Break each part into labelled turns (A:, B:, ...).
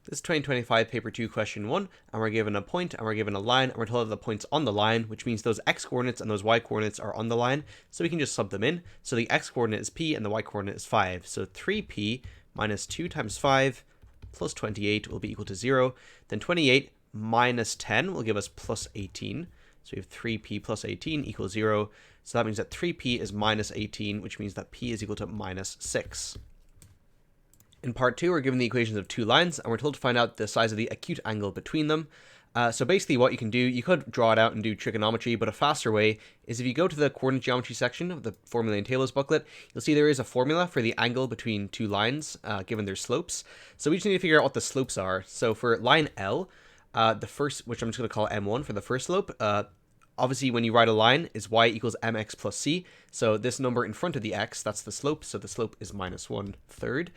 A: This is 2025 paper 2 question 1, and we're given a point and we're given a line, and we're told that the point's on the line, which means those x coordinates and those y coordinates are on the line, so we can just sub them in. So the x coordinate is p and the y coordinate is 5, so 3p minus 2 times 5 plus 28 will be equal to 0. Then 28 minus 10 will give us plus 18, so we have 3p plus 18 equals 0. So that means that 3p is minus 18, which means that p is equal to minus 6. In part 2, we're given the equations of two lines, and we're told to find out the size of the acute angle between them. So basically what you can do, you could draw it out and do trigonometry, but a faster way is if you go to the coordinate geometry section of the formula and tables booklet, you'll see there is a formula for the angle between two lines, given their slopes. So we just need to figure out what the slopes are. So for line L, the first, which I'm just going to call M1 for the first slope, obviously when you write a line is y equals mx plus c. So this number in front of the x, that's the slope, so the slope is minus 1/3.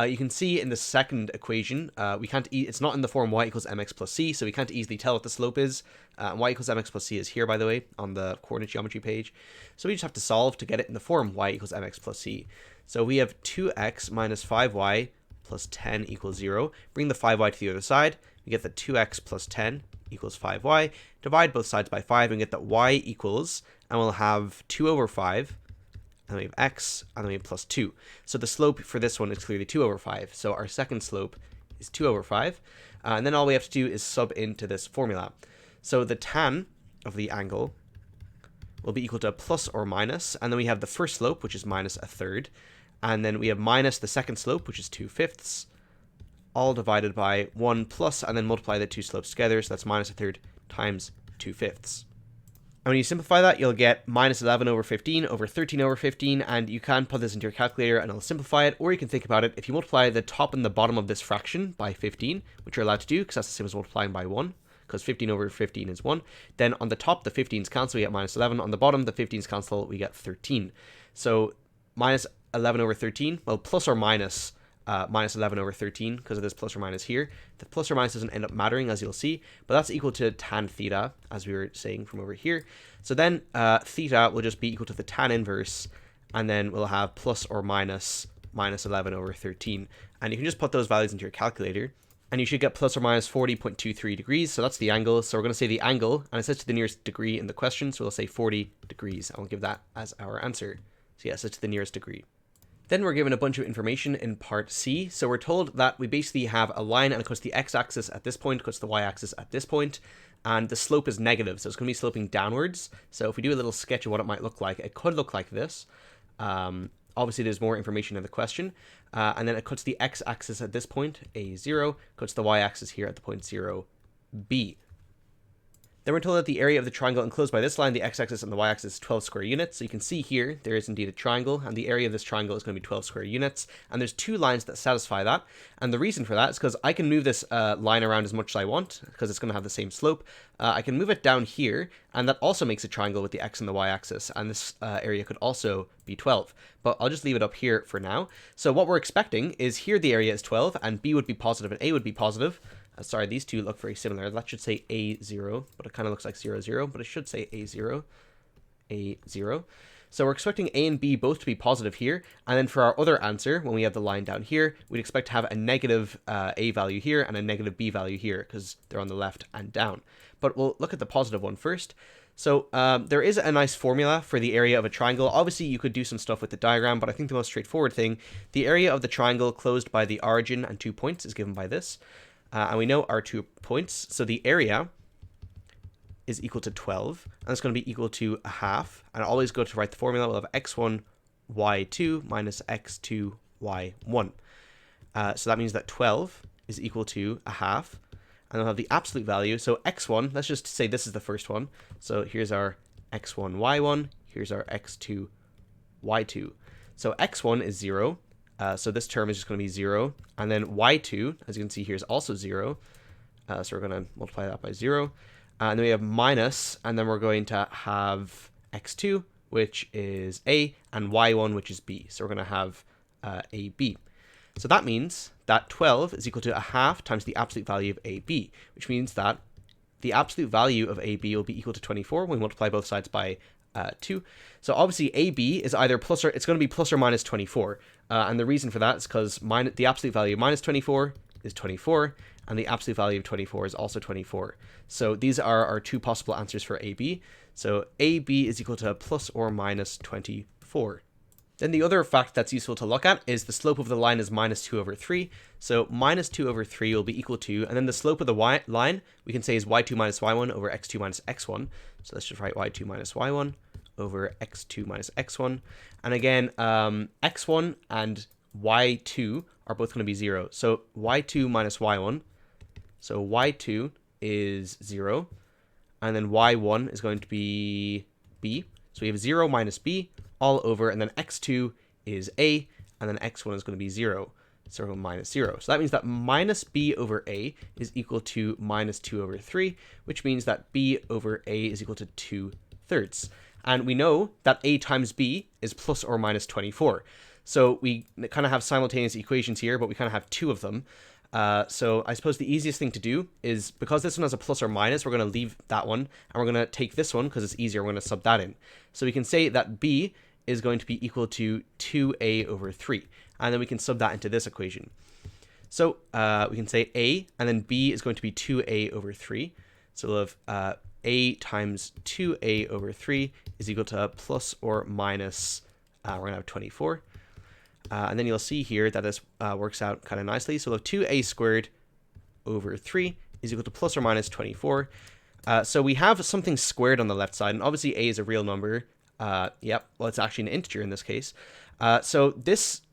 A: You can see in the second equation, it's not in the form y equals mx plus c, so we can't easily tell what the slope is. Y equals mx plus c is here, by the way, on the coordinate geometry page. So we just have to solve to get it in the form y equals mx plus c. So we have 2x minus 5y plus 10 equals 0. Bring the 5y to the other side. We get that 2x plus 10 equals 5y. Divide both sides by 5 and get that y equals, and we'll have 2 over 5. And then we have x, and then we have plus 2. So the slope for this one is clearly 2 over 5. So our second slope is 2 over 5. And then all we have to do is sub into this formula. So the tan of the angle will be equal to plus or minus. And then we have the first slope, which is minus 1/3. And then we have minus the second slope, which is 2/5. All divided by 1 plus, and then multiply the two slopes together. So that's minus 1/3 times 2/5. And when you simplify that, you'll get minus 11 over 15 over 13 over 15, and you can put this into your calculator and it'll simplify it, or you can think about it. If you multiply the top and the bottom of this fraction by 15, which you're allowed to do because that's the same as multiplying by 1, because 15 over 15 is 1, then on the top the 15's cancel, we get minus 11. On the bottom the 15's cancel, we get 13. So minus 11 over 13, well, plus or minus minus 11 over 13 because of this plus or minus here. The plus or minus doesn't end up mattering, as you'll see, but that's equal to tan theta, as we were saying from over here. So then theta will just be equal to the tan inverse, and then we'll have plus or minus minus 11 over 13. And you can just put those values into your calculator, and you should get plus or minus 40.23 degrees. So that's the angle. So we're going to say the angle, and it says to the nearest degree in the question, so we'll say 40 degrees, and we'll give that as our answer. So yes, it's to the nearest degree. Then we're given a bunch of information in part C. So we're told that we basically have a line, and it cuts the x-axis at this point, cuts the y-axis at this point, and the slope is negative, so it's going to be sloping downwards. So if we do a little sketch of what it might look like, it could look like this. Obviously, there's more information in the question. And then it cuts the x-axis at this point, A0, cuts the y-axis here at the point 0, B. Then we're told that the area of the triangle enclosed by this line, the x-axis and the y-axis, is 12 square units. So you can see here, there is indeed a triangle, and the area of this triangle is going to be 12 square units. And there's two lines that satisfy that. And the reason for that is because I can move this line around as much as I want, because it's going to have the same slope. I can move it down here, and that also makes a triangle with the x and the y-axis. And this area could also be 12. But I'll just leave it up here for now. So what we're expecting is here the area is 12, and b would be positive and a would be positive. Sorry, these two look very similar. That should say A0, but it kind of looks like 0, 0, but it should say A0, A0. So we're expecting A and B both to be positive here. And then for our other answer, when we have the line down here, we'd expect to have a negative A value here and a negative B value here because they're on the left and down. But we'll look at the positive one first. So there is a nice formula for the area of a triangle. Obviously, you could do some stuff with the diagram, but I think the most straightforward thing, the area of the triangle closed by the origin and 2 points is given by this. And we know our 2 points, so the area is equal to 12, and it's going to be equal to a half. And I always go to write the formula. We'll have x1, y2 minus x2, y1. So that means that 12 is equal to a half, and we'll have the absolute value. So x1, let's just say this is the first one. So here's our x1, y1. Here's our x2, y2. So x1 is 0. So this term is just going to be 0. And then y2, as you can see here, is also 0. So we're going to multiply that by 0. And then we have minus, and then we're going to have x2, which is a, and y1, which is b. So we're going to have ab. So that means that 12 is equal to a half times the absolute value of ab, which means that the absolute value of ab will be equal to 24 when we multiply both sides by 2. So obviously AB is either plus or, it's going to be plus or minus 24. And the reason for that is because the absolute value of minus 24 is 24, and the absolute value of 24 is also 24. So these are our two possible answers for AB. So AB is equal to plus or minus 24. Then the other fact that's useful to look at is the slope of the line is minus 2 over 3. So minus 2 over 3 will be equal to, and then the slope of the line we can say is y2 minus y1 over x2 minus x1. So let's just write y2 minus y1 over x2 minus x1. And again, x1 and y2 are both going to be 0. So y2 minus y1, so y2 is 0, and then y1 is going to be b. So we have 0 minus b all over, and then x2 is a, and then x1 is going to be 0. 0 minus 0. So that means that minus b over a is equal to minus 2 over 3, which means that b over a is equal to 2/3. And we know that a times b is plus or minus 24. So we kind of have simultaneous equations here, but we kind of have two of them. So I suppose the easiest thing to do is, because this one has a plus or minus, we're going to leave that one, and we're going to take this one because it's easier. We're going to sub that in. So we can say that b is going to be equal to 2a over 3. And then we can sub that into this equation. So we can say a, and then b is going to be 2a over 3. So we'll have a times 2a over 3 is equal to plus or minus, we're going to have 24. And then you'll see here that this works out kind of nicely. So we'll have 2a squared over 3 is equal to plus or minus 24. So we have something squared on the left side, and obviously a is a real number. Yep, well, it's actually an integer in this case. So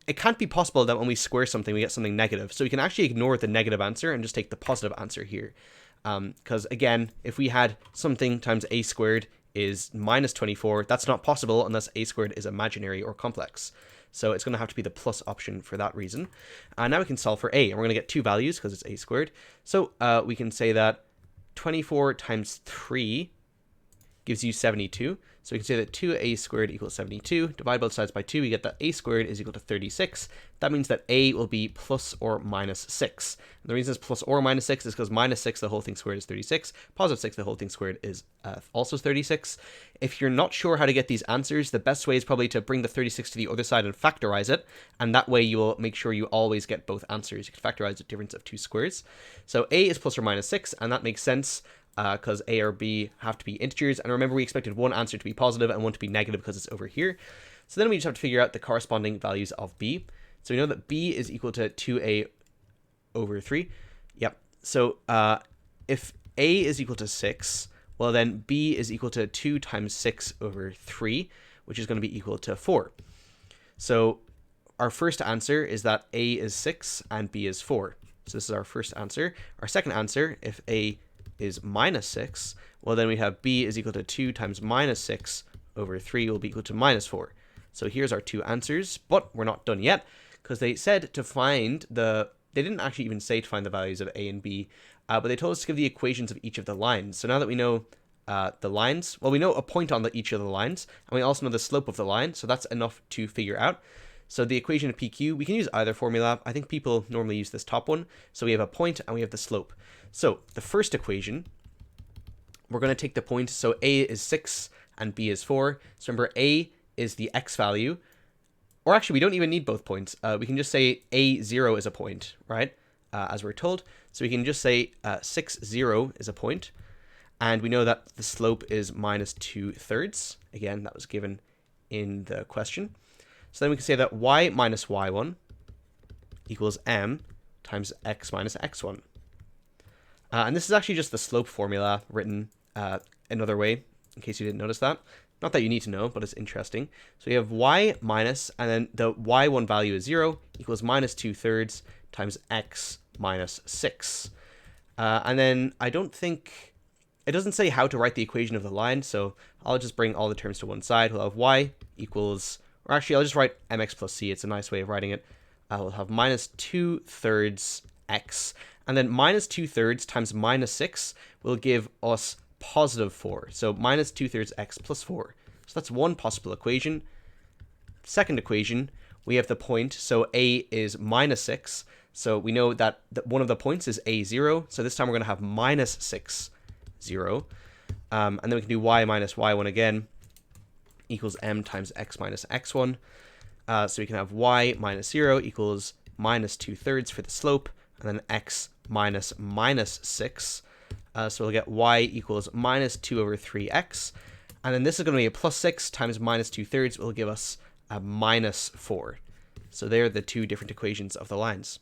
A: it can't be possible that when we square something, we get something negative. So we can actually ignore the negative answer and just take the positive answer here. Because again, if we had something times a squared is minus 24, that's not possible unless a squared is imaginary or complex. So it's going to have to be the plus option for that reason. Now we can solve for a, and we're going to get two values because it's a squared. So we can say that 24 times 3 gives you 72. So we can say that 2a squared equals 72. Divide both sides by 2, we get that a squared is equal to 36. That means that a will be plus or minus 6. And the reason it's plus or minus 6 is because minus 6, the whole thing squared, is 36. Positive 6, the whole thing squared, is also 36. If you're not sure how to get these answers, the best way is probably to bring the 36 to the other side and factorize it. And that way you will make sure you always get both answers. You can factorize the difference of two squares. So a is plus or minus 6, and that makes sense, because a or b have to be integers. And remember, we expected one answer to be positive and one to be negative because it's over here. So then we just have to figure out the corresponding values of b. So we know that b is equal to 2a over 3. Yep. So if a is equal to 6, well then b is equal to 2 times 6 over 3, which is going to be equal to 4. So our first answer is that a is 6 and b is 4. So this is our first answer. Our second answer, if a is minus 6, well then we have b is equal to 2 times minus 6 over 3 will be equal to minus 4. So here's our two answers, but we're not done yet, because they said to find they didn't actually even say to find the values of a and b, but they told us to give the equations of each of the lines. So now that we know the lines, well, we know a point on each of the lines, and we also know the slope of the line, so that's enough to figure out. So the equation of PQ, we can use either formula. I think people normally use this top one. So we have a point and we have the slope. So the first equation, we're going to take the point. So a is 6 and b is 4. So remember, a is the x value. Or actually, we don't even need both points. We can just say a0 is a point, right? As we're told. So we can just say 6, 0 is a point. And we know that the slope is minus 2/3. Again, that was given in the question. So then we can say that y minus y1 equals m times x minus x1. And this is actually just the slope formula written another way, in case you didn't notice that. Not that you need to know, but it's interesting. So we have y minus, and then the y1 value is 0, equals minus 2/3 times x minus 6. And then I don't think, it doesn't say how to write the equation of the line, so I'll just bring all the terms to one side. We'll have y equals, or actually I'll just write mx plus c. It's a nice way of writing it. We'll have minus 2/3 x, and then minus 2/3 times minus 6 will give us positive 4. So minus 2/3 x plus 4. So that's one possible equation. Second equation, we have the point. So a is minus 6. So we know that one of the points is a0. So this time we're going to have minus 6, 0. And then we can do y minus y1 again equals m times x minus x1. So we can have y minus 0 equals minus 2/3 for the slope. and then x minus minus 6. So we'll get y equals minus 2 over 3x. And then this is going to be a plus 6 times minus 2/3 will give us a minus 4. So they're the two different equations of the lines.